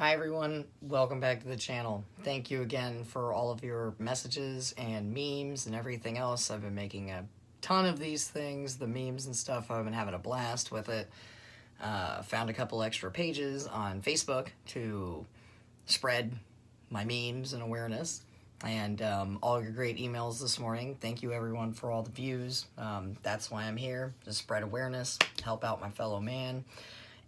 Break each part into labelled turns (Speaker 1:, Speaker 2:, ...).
Speaker 1: Hi everyone, welcome back to the channel. Thank you again for all of your messages and memes and everything else. I've been making a ton of these things, the memes and stuff. I've been having a blast with it. Found a couple extra pages on Facebook to spread my memes and awareness. And all your great emails this morning. Thank you everyone for all the views. That's why I'm here, to spread awareness, help out my fellow man,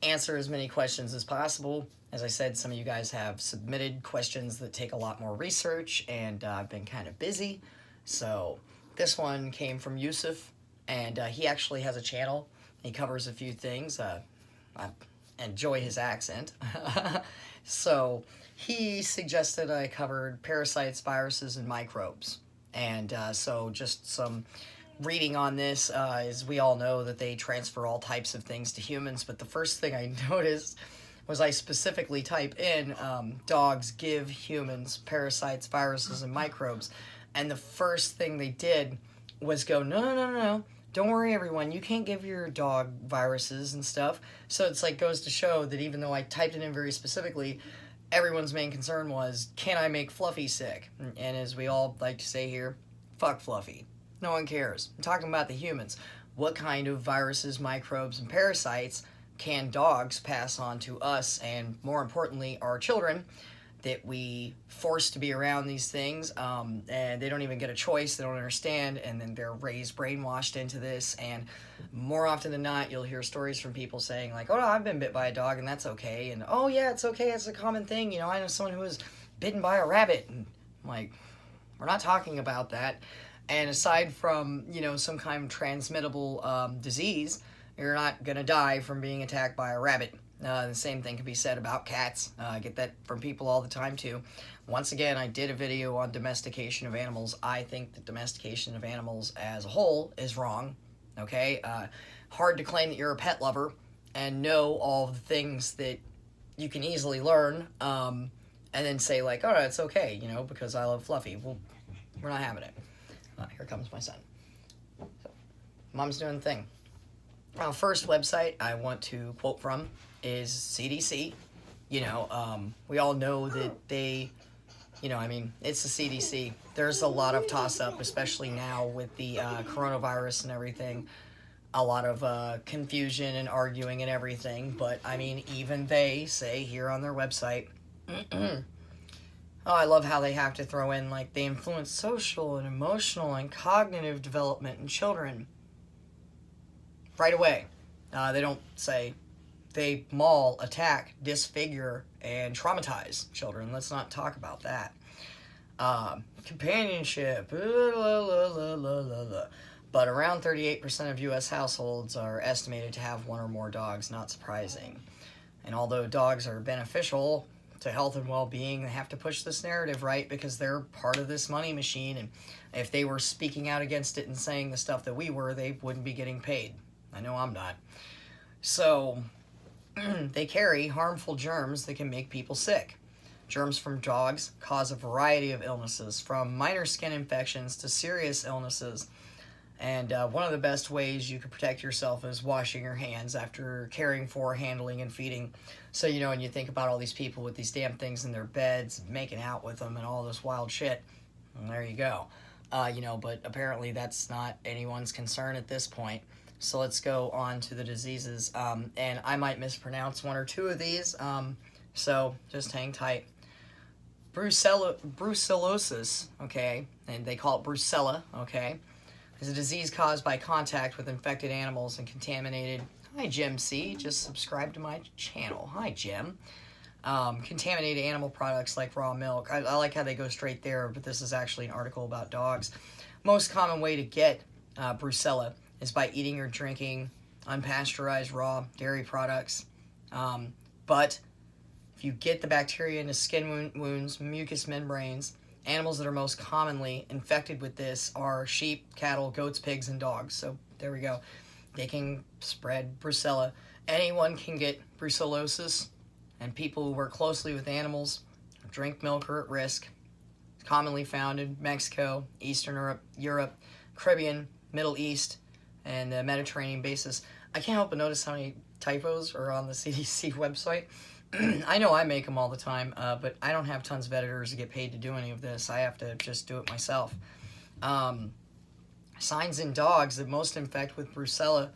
Speaker 1: answer as many questions as possible. As I said, some of you guys have submitted questions that take a lot more research, and I've been kind of busy. So this one came from Yusuf, and he actually has a channel. He covers a few things. I enjoy his accent. So he suggested I covered parasites, viruses, and microbes. And so just some reading on this is we all know that they transfer all types of things to humans, but the first thing I noticed was I specifically type in dogs give humans parasites, viruses, and microbes, and the first thing they did was go, no, don't worry everyone, you can't give your dog viruses and stuff. So it's like goes to show that even though I typed it in very specifically, everyone's main concern was, can I make Fluffy sick? And as we all like to say here, fuck Fluffy. No one cares. I'm talking about the humans. What kind of viruses, microbes, and parasites can dogs pass on to us, and more importantly, our children, that we force to be around these things, and they don't even get a choice, they don't understand, and then they're raised brainwashed into this. And more often than not, you'll hear stories from people saying like, oh no, I've been bit by a dog and that's okay, and oh yeah, it's okay, it's a common thing, you know, I know someone who was bitten by a rabbit, and I'm like, we're not talking about that. And aside from, you know, some kind of transmittable disease, you're not going to die from being attacked by a rabbit. The same thing can be said about cats. I get that from people all the time too. Once again, I did a video on domestication of animals. I think that domestication of animals as a whole is wrong. Okay? Hard to claim that you're a pet lover and know all the things that you can easily learn, and then say like, oh, it's okay, you know, because I love Fluffy. Well, we're not having it. Here comes my son. So, mom's doing the thing. First website I want to quote from is CDC. You know, we all know that they, you know, I mean, it's the CDC. There's a lot of toss-up, especially now with the coronavirus and everything. A lot of confusion and arguing and everything. But, I mean, even they say here on their website, oh, I love how they have to throw in, like, they influence social and emotional and cognitive development in children. Right away. They don't say they maul, attack, disfigure, and traumatize children. Let's not talk about that. Companionship. But around 38% of U.S. households are estimated to have one or more dogs. Not surprising. And although dogs are beneficial to health and well-being, they have to push this narrative, right? Because they're part of this money machine, and if they were speaking out against it and saying the stuff that we were, they wouldn't be getting paid. I know I'm not. So, they carry harmful germs that can make people sick. Germs from dogs cause a variety of illnesses, from minor skin infections to serious illnesses. And one of the best ways you can protect yourself is washing your hands after caring for, handling, and feeding. So, you know, when you think about all these people with these damn things in their beds, making out with them and all this wild shit, well, there you go. You know, but apparently that's not anyone's concern at this point. So let's go on to the diseases. And I might mispronounce one or two of these, so just hang tight. Brucellosis, okay, and they call it brucella, okay, is a disease caused by contact with infected animals and contaminated. Hi, Jim C. Just subscribe to my channel. Hi, Jim. Contaminated animal products like raw milk. I like how they go straight there, but this is actually an article about dogs. Most common way to get brucella is by eating or drinking unpasteurized raw dairy products. But if you get the bacteria into skin wounds, mucous membranes, animals that are most commonly infected with this are sheep, cattle, goats, pigs, and dogs. So there we go. They can spread brucella. Anyone can get brucellosis, and people who work closely with animals, drink milk, are at risk. It's commonly found in Mexico, Eastern Europe, Caribbean, Middle East, and the Mediterranean basis. I can't help but notice how many typos are on the CDC website. I know I make them all the time, but I don't have tons of editors to get paid to do any of this. I have to just do it myself. Signs in dogs that most infect with brucella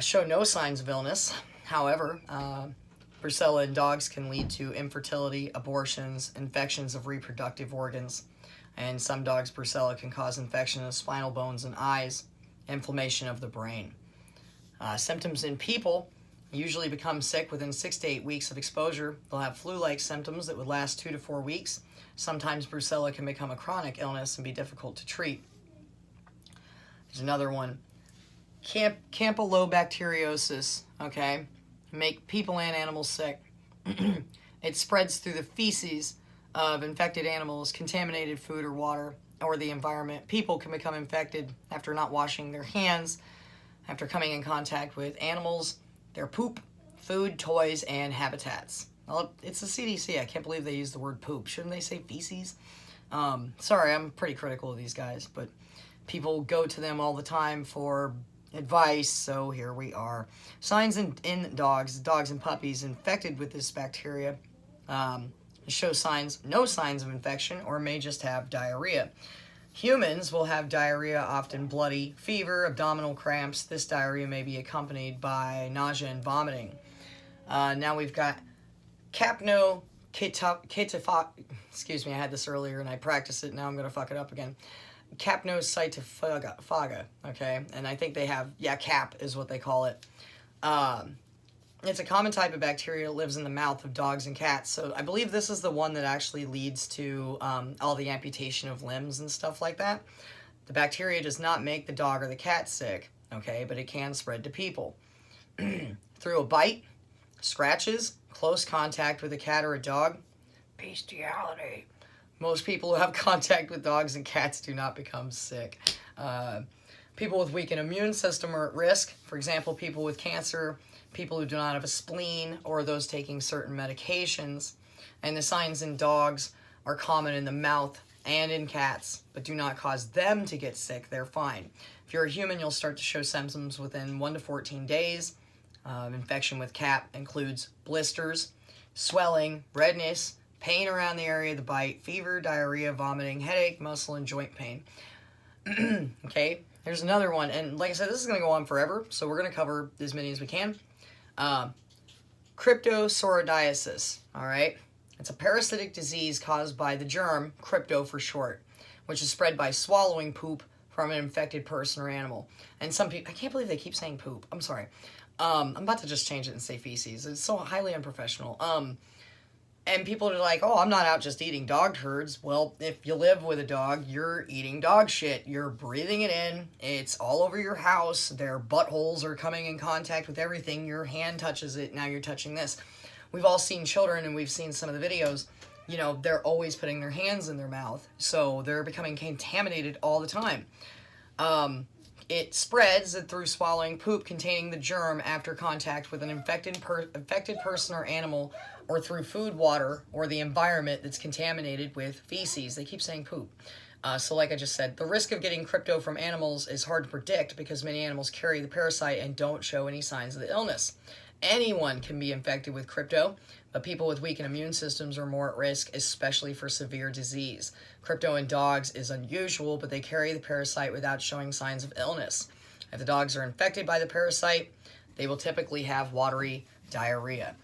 Speaker 1: show no signs of illness. However, brucella in dogs can lead to infertility, abortions, infections of reproductive organs, and some dogs' brucella can cause infection of spinal bones and eyes, inflammation of the brain. Symptoms in people usually become sick within 6 to 8 weeks of exposure. They'll have flu-like symptoms that would last 2 to 4 weeks. Sometimes brucella can become a chronic illness and be difficult to treat. There's another one. Campylobacteriosis, okay? Make people and animals sick. It spreads through the feces of infected animals, contaminated food or water, or the environment. People can become infected after not washing their hands, after coming in contact with animals, their poop, food, toys, and habitats. Well, it's the CDC. I can't believe they use the word poop. Shouldn't they say feces? Sorry, I'm pretty critical of these guys, but people go to them all the time for advice, so here we are. Signs in dogs and puppies infected with this bacteria show no signs of infection, or may just have diarrhea. Humans will have diarrhea, often bloody, fever, abdominal cramps. This diarrhea may be accompanied by nausea and vomiting. Now we've got excuse me, I had this earlier and I practiced it, now I'm going to fuck it up again. Capnocytophaga, okay? And I think they have, cap is what they call it. It's a common type of bacteria that lives in the mouth of dogs and cats. So I believe this is the one that actually leads to all the amputation of limbs and stuff like that. The bacteria does not make the dog or the cat sick, okay? But it can spread to people. Through a bite, scratches, close contact with a cat or a dog, bestiality. Most people who have contact with dogs and cats do not become sick. People with weakened immune system are at risk. For example, people with cancer, people who do not have a spleen, or those taking certain medications. And the signs in dogs are common in the mouth and in cats, but do not cause them to get sick. They're fine. If you're a human, you'll start to show symptoms within 1 to 14 days. Infection with cat includes blisters, swelling, redness, pain around the area of the bite, fever, diarrhea, vomiting, headache, muscle, and joint pain. Okay, here's another one. And like I said, this is going to go on forever, so we're going to cover as many as we can. Cryptosorrhoidiasis, all right? It's a parasitic disease caused by the germ, crypto for short, which is spread by swallowing poop from an infected person or animal. And some people, I can't believe they keep saying poop. I'm sorry. I'm about to just change it and say feces. It's so highly unprofessional. And people are like, oh, I'm not out just eating dog turds. Well, if you live with a dog, you're eating dog shit. You're breathing it in. It's all over your house. Their buttholes are coming in contact with everything. Your hand touches it. Now you're touching this. We've all seen children, and we've seen some of the videos. You know, they're always putting their hands in their mouth. So they're becoming contaminated all the time. It spreads through swallowing poop containing the germ after contact with an infected person or animal, or through food, water, or the environment that's contaminated with feces. They keep saying poop. So like I just said, the risk of getting crypto from animals is hard to predict because many animals carry the parasite and don't show any signs of the illness. Anyone can be infected with crypto, but people with weakened immune systems are more at risk, especially for severe disease. Crypto in dogs is unusual, but they carry the parasite without showing signs of illness. If the dogs are infected by the parasite, they will typically have watery diarrhea.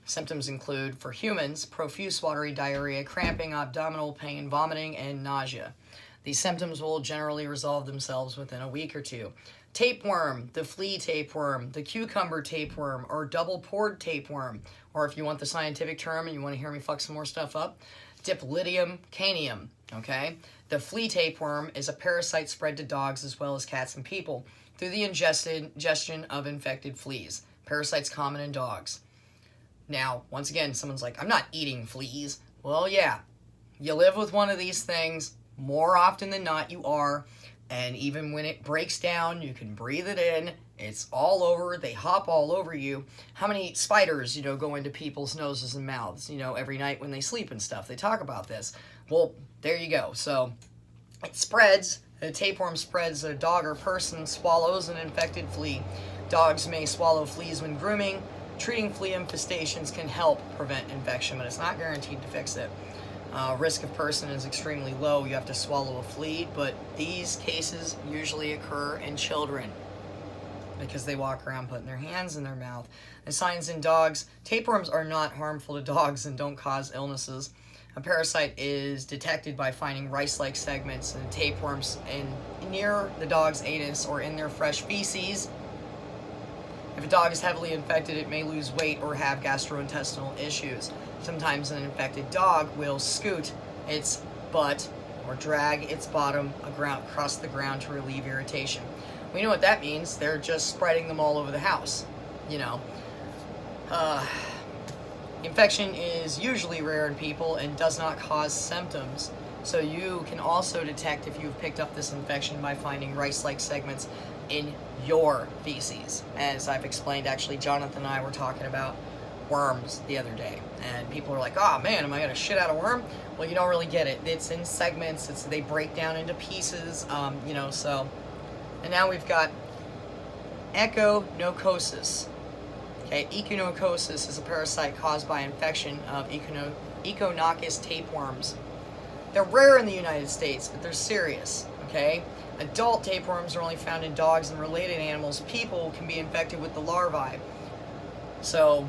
Speaker 1: Symptoms include, for humans, profuse watery diarrhea, cramping, abdominal pain, vomiting, and nausea. These symptoms will generally resolve themselves within a week or two. Tapeworm, the flea tapeworm, the cucumber tapeworm, or double-pored tapeworm, or if you want the scientific term and you want to hear me fuck some more stuff up, Diploidium canium, okay? The flea tapeworm is a parasite spread to dogs as well as cats and people through the ingestion of infected fleas. Parasites common in dogs. Now, once again, someone's like, I'm not eating fleas. Well, yeah, you live with one of these things. More often than not, you are. And even when it breaks down, you can breathe it in. It's all over. They hop all over you. How many spiders, go into people's noses and mouths, every night when they sleep and stuff? They talk about this. Well, there you go. So it spreads. The tapeworm spreads. A dog or person swallows an infected flea. Dogs may swallow fleas when grooming. treating flea infestations can help prevent infection, but it's not guaranteed to fix it. Risk of person is extremely low. You have to swallow a flea, but these cases usually occur in children because they walk around putting their hands in their mouth. The signs in dogs: tapeworms are not harmful to dogs and don't cause illnesses. A parasite is detected by finding rice-like segments and tapeworms near the dog's anus or in their fresh feces. If a dog is heavily infected, it may lose weight or have gastrointestinal issues. Sometimes an infected dog will scoot its butt or drag its bottom across the ground to relieve irritation. We know what that means. They're just spreading them all over the house, you know. Infection is usually rare in people and does not cause symptoms. So you can also detect if you've picked up this infection by finding rice-like segments in your feces. As I've explained, actually, Jonathan and I were talking about worms the other day, and people are like, oh man, am I gonna shit out a worm? Well, you don't really get it. It's in segments. They break down into pieces, you know, so. And now we've got echinococcus. Okay, echinococcus is a parasite caused by infection of Echinococcus tapeworms. They're rare in the United States, but they're serious, okay? Adult tapeworms are only found in dogs and related animals. People can be infected with the larvae. So,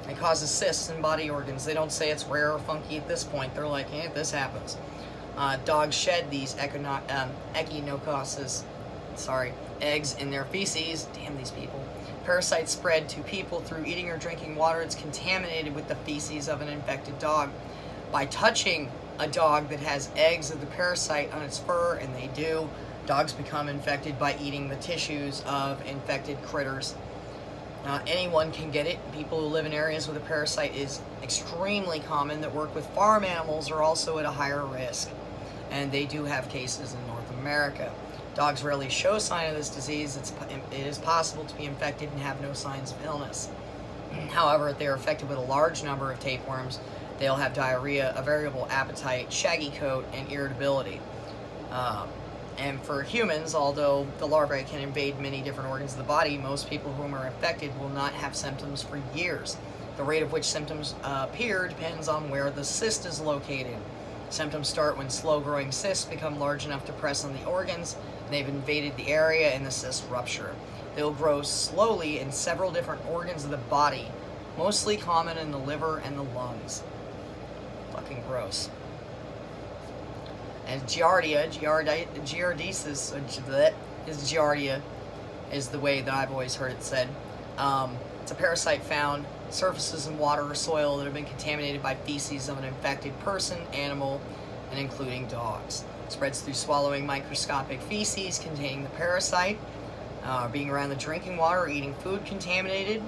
Speaker 1: it causes cysts in body organs. They don't say it's rare or funky at this point. They're like, this happens. Dogs shed these echinococcus, eggs in their feces. Damn these people. Parasites spread to people through eating or drinking water that's contaminated with the feces of an infected dog. By touching a dog that has eggs of the parasite on its fur, and they do, dogs become infected by eating the tissues of infected critters. Anyone can get it. People who live in areas where the parasite is extremely common, that work with farm animals, are also at a higher risk. And they do have cases in North America. Dogs rarely show sign of this disease. It is possible to be infected and have no signs of illness. However, if they are affected with a large number of tapeworms, they'll have diarrhea, a variable appetite, shaggy coat, and irritability. And for humans, although the larvae can invade many different organs of the body, most people whom are infected will not have symptoms for years. The rate of which symptoms appear depends on where the cyst is located. Symptoms start when slow-growing cysts become large enough to press on the organs. They've invaded the area and the cysts rupture. They'll grow slowly in several different organs of the body, mostly common in the liver and the lungs. Fucking gross. And giardiasis is the way that I've always heard it said. It's a parasite found surfaces in water or soil that have been contaminated by feces of an infected person, animal, and including dogs. It spreads through swallowing microscopic feces containing the parasite, being around the drinking water, or eating food contaminated.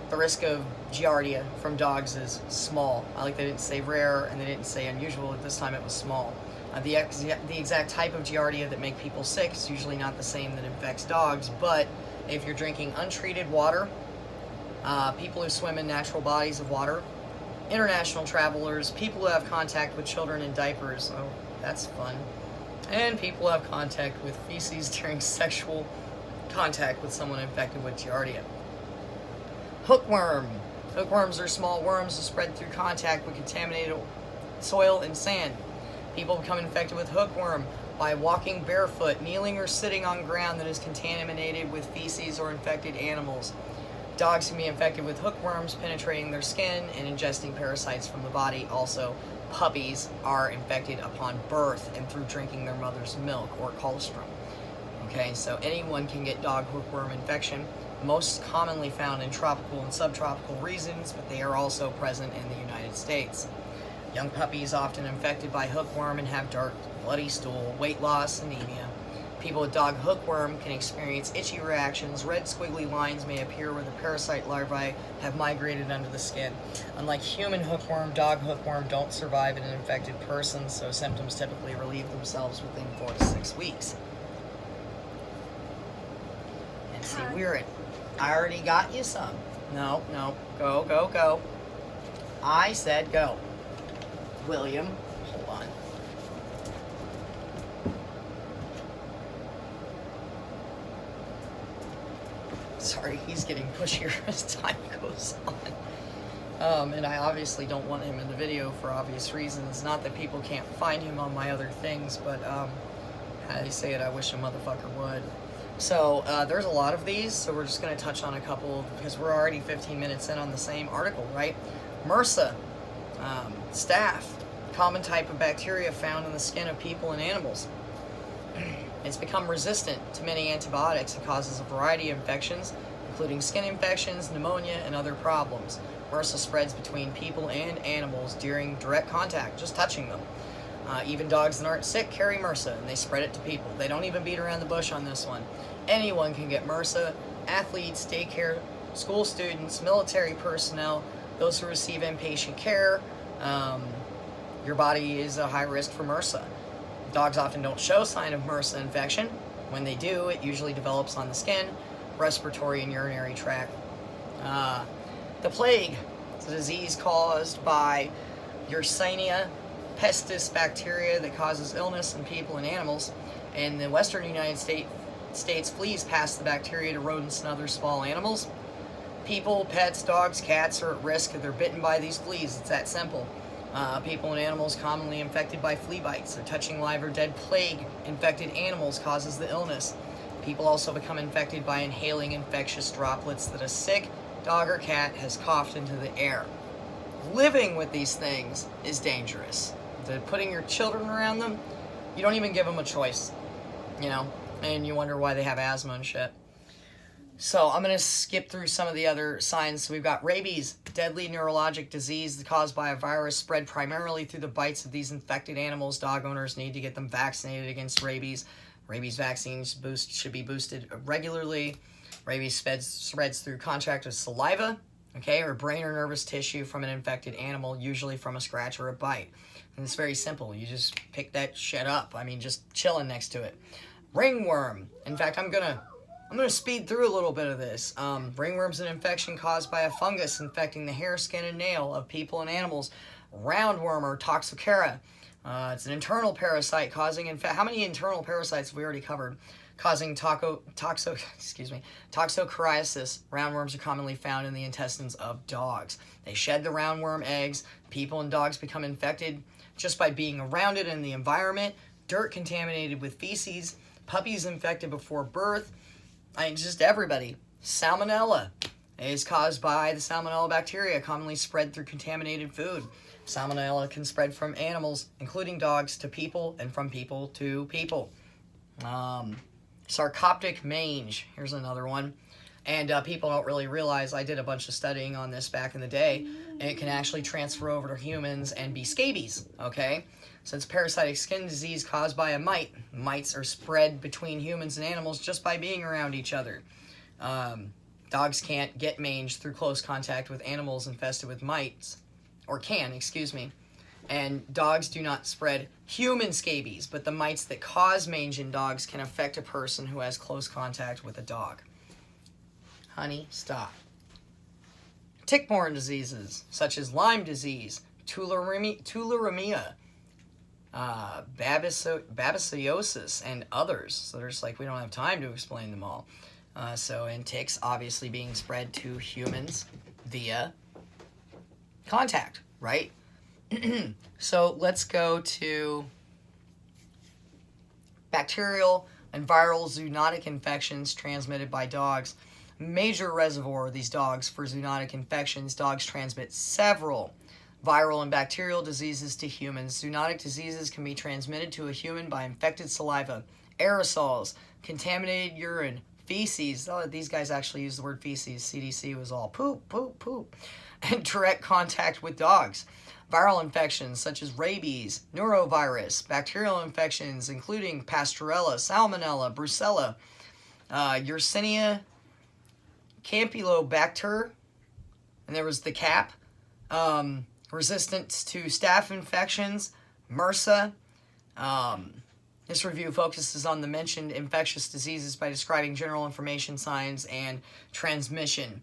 Speaker 1: The risk of giardia from dogs is small. I like they didn't say rare and they didn't say unusual. At this time it was small. The exact type of giardia that make people sick is usually not the same that infects dogs, but if you're drinking untreated water, people who swim in natural bodies of water, international travelers, people who have contact with children in diapers, oh, that's fun, and people who have contact with feces during sexual contact with someone infected with giardia. Hookworm. Hookworms are small worms that spread through contact with contaminated soil and sand. People become infected with hookworm by walking barefoot, kneeling, or sitting on ground that is contaminated with feces or infected animals. Dogs can be infected with hookworms, penetrating their skin and ingesting parasites from the body. Also, puppies are infected upon birth and through drinking their mother's milk or colostrum. Okay, so anyone can get dog hookworm infection, most commonly found in tropical and subtropical regions, but they are also present in the United States. Young puppies often infected by hookworm and have dark, bloody stool, weight loss, anemia. People with dog hookworm can experience itchy reactions. Red squiggly lines may appear where the parasite larvae have migrated under the skin. Unlike human hookworm, dog hookworm don't survive in an infected person, so symptoms typically relieve themselves within 4 to 6 weeks. And see, I already got you some. No, go, go, go. I said go. William, hold on. Sorry, he's getting pushier as time goes on. And I obviously don't want him in the video for obvious reasons. Not that people can't find him on my other things, but how they say it, I wish a motherfucker would. So there's a lot of these, so we're just going to touch on a couple because we're already 15 minutes in on the same article, right? MRSA, staph, common type of bacteria found in the skin of people and animals. It's become resistant to many antibiotics and causes a variety of infections, including skin infections, pneumonia, and other problems. MRSA spreads between people and animals during direct contact, just touching them. Even dogs that aren't sick carry MRSA, and they spread it to people. They don't even beat around the bush on this one. Anyone can get MRSA. Athletes, daycare, school students, military personnel, those who receive inpatient care. Your body is a high risk for MRSA. Dogs often don't show sign of MRSA infection. When they do, it usually develops on the skin, respiratory, and urinary tract. The plague is a disease caused by Yersinia pestis bacteria that causes illness in people and animals. In the western United States, fleas pass the bacteria to rodents and other small animals. People, pets, dogs, cats are at risk if they're bitten by these fleas. It's that simple. People and animals commonly infected by flea bites. So touching live or dead plague-infected animals causes the illness. People also become infected by inhaling infectious droplets that a sick dog or cat has coughed into the air. Living with these things is dangerous. Putting your children around them, you don't even give them a choice, you know, and you wonder why they have asthma and shit. So I'm going to skip through some of the other signs. So we've got rabies, deadly neurologic disease caused by a virus spread primarily through the bites of these infected animals. Dog owners need to get them vaccinated against rabies. Rabies vaccines should be boosted regularly. Rabies spreads through contact with saliva, okay, or brain or nervous tissue from an infected animal, usually from a scratch or a bite. And it's very simple. You just pick that shit up. I mean, just chilling next to it. Ringworm. In fact, I'm gonna speed through a little bit of this. Ringworm's an infection caused by a fungus infecting the hair, skin, and nail of people and animals. Roundworm or Toxocara. It's an internal parasite causing how many internal parasites have we already covered? Causing toxocariasis. Roundworms are commonly found in the intestines of dogs. They shed the roundworm eggs. People and dogs become infected just by being around it in the environment. Dirt contaminated with feces. Puppies infected before birth. Just everybody. Salmonella is caused by the salmonella bacteria, commonly spread through contaminated food. Salmonella can spread from animals, including dogs, to people, and from people to people. Sarcoptic mange, here's another one. And people don't really realize, I did a bunch of studying on this back in the day, and it can actually transfer over to humans and be scabies, okay? So it's a parasitic skin disease caused by a mite. Mites are spread between humans and animals just by being around each other. Dogs can't get mange through close contact with animals infested with mites, or can, excuse me. And dogs do not spread human scabies, but the mites that cause mange in dogs can affect a person who has close contact with a dog. Honey, stop. Tick-borne diseases, such as Lyme disease, tularemia, babesiosis, and others. So there's we don't have time to explain them all. And ticks obviously being spread to humans via contact, right? So let's go to bacterial and viral zoonotic infections transmitted by dogs. Major reservoir of these dogs for zoonotic infections. Dogs transmit several viral and bacterial diseases to humans. Zoonotic diseases can be transmitted to a human by infected saliva, aerosols, contaminated urine, feces. Oh, these guys actually use the word feces. CDC was all poop, poop, poop. And direct contact with dogs. Viral infections such as rabies, norovirus, bacterial infections including Pasteurella, Salmonella, Brucella, Yersinia, Campylobacter, and there was the CAP, resistance to staph infections, MRSA. This review focuses on the mentioned infectious diseases by describing general information, signs, and transmission.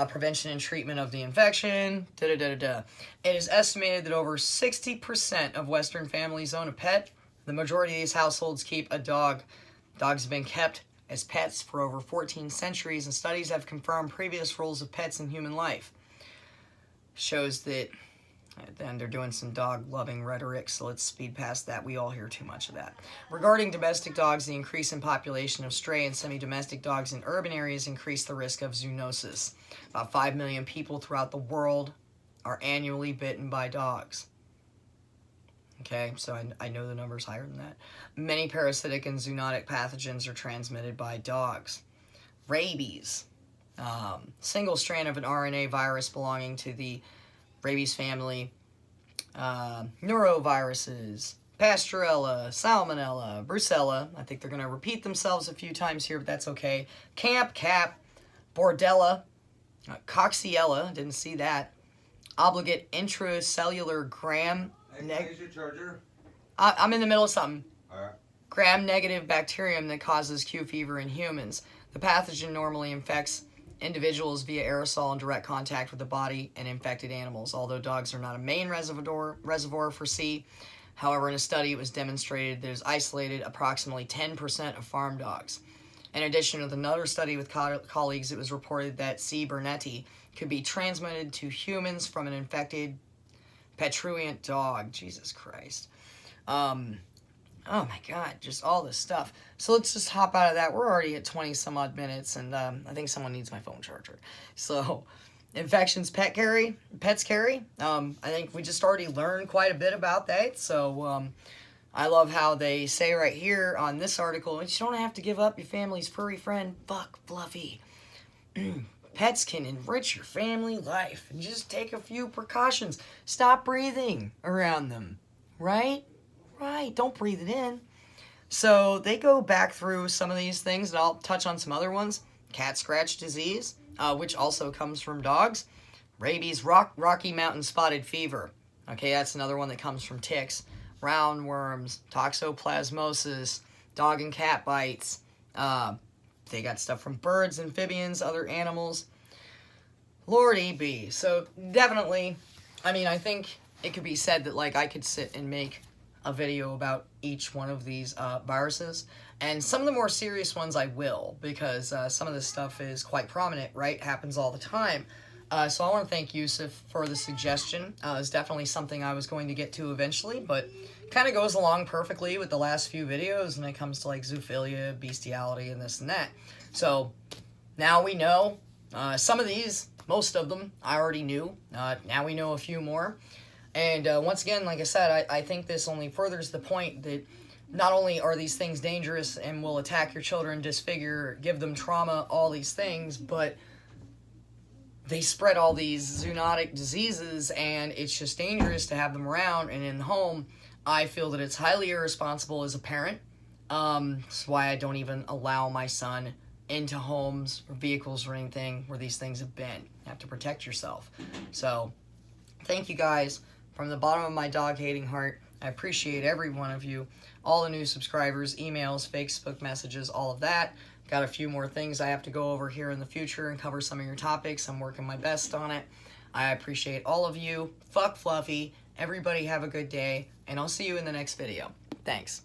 Speaker 1: Prevention and treatment of the infection. It is estimated that over 60% of Western families own a pet. The majority of these households keep a dog. Dogs have been kept as pets for over 14 centuries, and studies have confirmed previous roles of pets in human life. Shows that, then they're doing some dog-loving rhetoric, so let's speed past that. We all hear too much of that. Regarding domestic dogs, the increase in population of stray and semi-domestic dogs in urban areas increased the risk of zoonoses. About 5 million people throughout the world are annually bitten by dogs. Okay, so I know the number's higher than that. Many parasitic and zoonotic pathogens are transmitted by dogs. Rabies. Single strand of an RNA virus belonging to the rabies family. Neuroviruses. Pasteurella. Salmonella. Brucella. I think they're going to repeat themselves a few times here, but that's okay. Cap. Bordella. Coxiella. Didn't see that. Obligate intracellular gram...
Speaker 2: Can I use your charger?
Speaker 1: I'm in the middle of something.
Speaker 2: Alright.
Speaker 1: Gram-negative bacterium that causes Q fever in humans. The pathogen normally infects individuals via aerosol and direct contact with the body and infected animals, although dogs are not a main reservoir for C. However, in a study, it was demonstrated that it was isolated approximately 10% of farm dogs. In addition, with another study with colleagues, it was reported that C. burnetii could be transmitted to humans from an infected petruant dog. Jesus Christ. Oh my God, just all this stuff. So let's just hop out of that. We're already at 20 some odd minutes, and I think someone needs my phone charger. So, infections pets carry. I think we just already learned quite a bit about that. So, I love how they say right here on this article, you don't have to give up your family's furry friend. Fuck, Fluffy. Pets can enrich your family life, and just take a few precautions. Stop breathing around them, right? Right, don't breathe it in. So they go back through some of these things, and I'll touch on some other ones. Cat scratch disease, which also comes from dogs. Rabies, Rocky Mountain spotted fever. Okay, that's another one that comes from ticks. Roundworms, toxoplasmosis, dog and cat bites. They got stuff from birds, amphibians, other animals. Lordy be. So definitely, I mean, I think it could be said that, like, I could sit and make a video about each one of these viruses. And some of the more serious ones I will, because some of this stuff is quite prominent, right? Happens all the time. So I want to thank Yusuf for the suggestion. It's definitely something I was going to get to eventually, but kind of goes along perfectly with the last few videos when it comes to like zoophilia, bestiality, and this and that. So now we know some of these, most of them, I already knew. Now we know a few more. And once again, like I said, I think this only furthers the point that not only are these things dangerous and will attack your children, disfigure, give them trauma, all these things, but they spread all these zoonotic diseases, and it's just dangerous to have them around and in the home. I feel that it's highly irresponsible as a parent. That's why I don't even allow my son into homes or vehicles or anything where these things have been. You have to protect yourself. So, thank you guys from the bottom of my dog-hating heart. I appreciate every one of you. All the new subscribers, emails, Facebook messages, all of that. Got a few more things I have to go over here in the future and cover some of your topics. I'm working my best on it. I appreciate all of you. Fuck Fluffy. Everybody have a good day, and I'll see you in the next video. Thanks.